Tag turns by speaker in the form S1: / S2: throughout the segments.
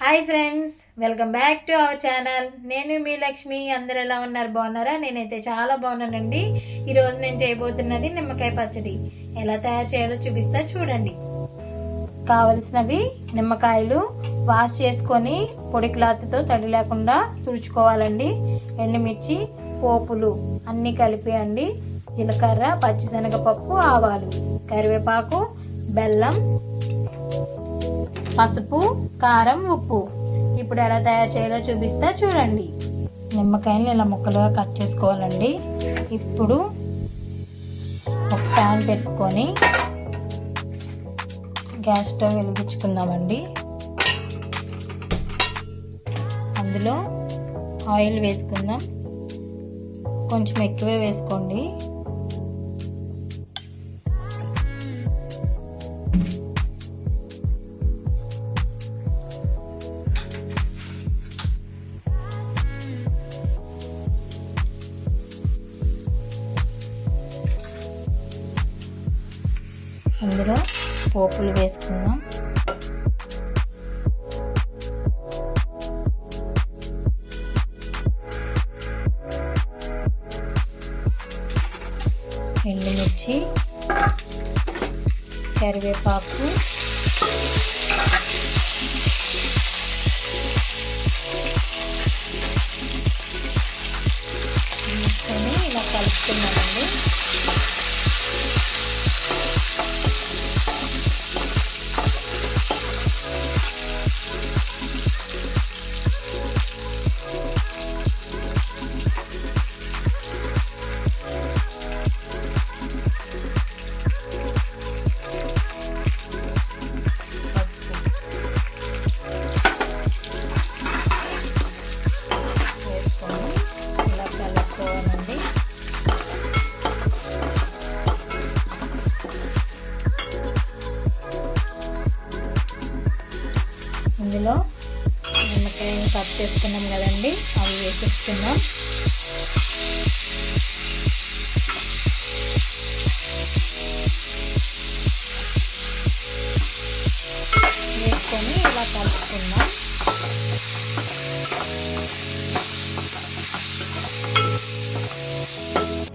S1: Hi friends, welcome back to our channel. నేను మీ లక్ష్మి. అందరు ఎలా ఉన్నారు? బాగున్నారా? నేనైతే చాలా బాగున్నానండి. ఈరోజు నేను చేయబోతున్నది నిమ్మకాయ పచ్చడి. ఎలా తయారు చేయాలో చూపిస్తా చూడండి. కావలసినవి నిమ్మకాయలు వాష్ చేసుకొని పొడి క్లాత్తో తడి లేకుండా తుడుచుకోవాలండి. ఎండుమిర్చి, పోపులు అన్నీ కలిపి అండి. జీలకర్ర, పచ్చిశనగపప్పు, ఆవాలు, కరివేపాకు, బెల్లం, పసుపు, కారం, ఉప్పు. ఇప్పుడు ఎలా తయారు చేయాలో చూపిస్తా చూడండి. నిమ్మకాయలు ఇలా ముక్కలుగా కట్ చేసుకోవాలండి. ఇప్పుడు ఒక ప్యాన్ పెట్టుకొని గ్యాస్ స్టవ్ వెలిగించుకుందామండి. అందులో ఆయిల్ వేసుకుందాం. కొంచెం ఎక్కువే వేసుకోండి. అందులో పోపులు వేసుకుందాం. ఎండుమిర్చి, కరివేపాకు, వేసుకొని ఇలా కలుపుకున్నామండి. ఇందులో నిమ్మకాయని కట్ చేసుకున్నాం కదండి, అవి వేసేసుకుందాం. వేసుకొని ఇలా కలుపుకుందాం.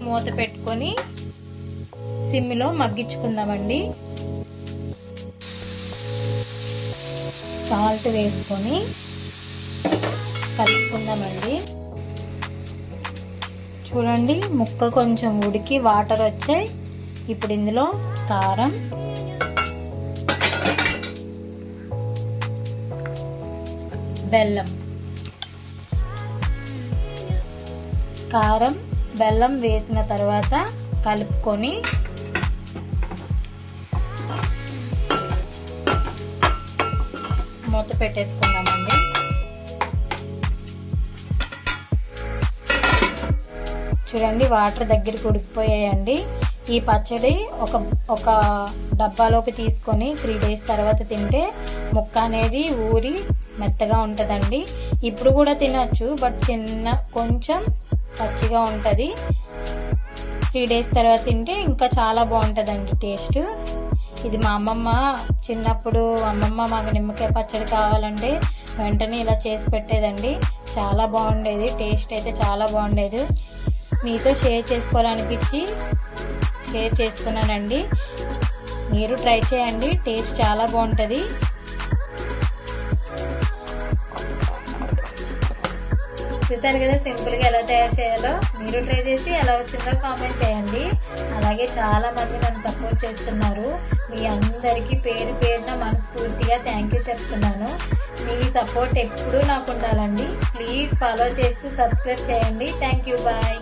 S1: మూత పెట్టుకొని సిమ్లో మగ్గించుకుందామండి. సాల్ట్ వేసుకొని కలుపుకుందామండి. చూడండి, ముక్క కొంచెం ఉడికి వాటర్ వచ్చాయి. ఇప్పుడు ఇందులో కారం, బెల్లం, కారం బెల్లం వేసిన తర్వాత కలుపుకొని మూత పెట్టేసుకుందామండి. చూడండి, వాటర్ దగ్గరికి ఉడికిపోయాయండి. ఈ పచ్చడి ఒక డబ్బాలోకి తీసుకొని 3 days తర్వాత తింటే ముక్క అనేది ఊరి మెత్తగా ఉంటుందండి. ఇప్పుడు కూడా తినొచ్చు, బట్ కొంచెం పచ్చిగా ఉంటుంది. 3 days తర్వాత తింటే ఇంకా చాలా బాగుంటుందండి టేస్ట్. ఇది మా అమ్మమ్మ చిన్నప్పుడు మాకు నిమ్మకాయ పచ్చడి కావాలంటే వెంటనే ఇలా చేసి పెట్టేదండి. చాలా బాగుండేది, టేస్ట్ అయితే చాలా బాగుండేది. మీతో షేర్ చేసుకోవాలనిపించి షేర్ చేసుకున్నానండి. మీరు ట్రై చేయండి, టేస్ట్ చాలా బాగుంటుంది. చూసారు కదా సింపుల్గా ఎలా తయారు చేయాలో. మీరు ట్రై చేసి ఎలా వచ్చిందో కామెంట్ చేయండి. అలాగే చాలా మంది నన్ను సపోర్ట్ చేస్తున్నారు. మీ అందరికీ పేరు పేరున మనస్ఫూర్తిగా థ్యాంక్ యూ చెప్తున్నాను. మీ సపోర్ట్ ఎప్పుడూ నాకు ఉండాలండి. ప్లీజ్ ఫాలో చేస్తూ సబ్స్క్రైబ్ చేయండి. Thank you, bye.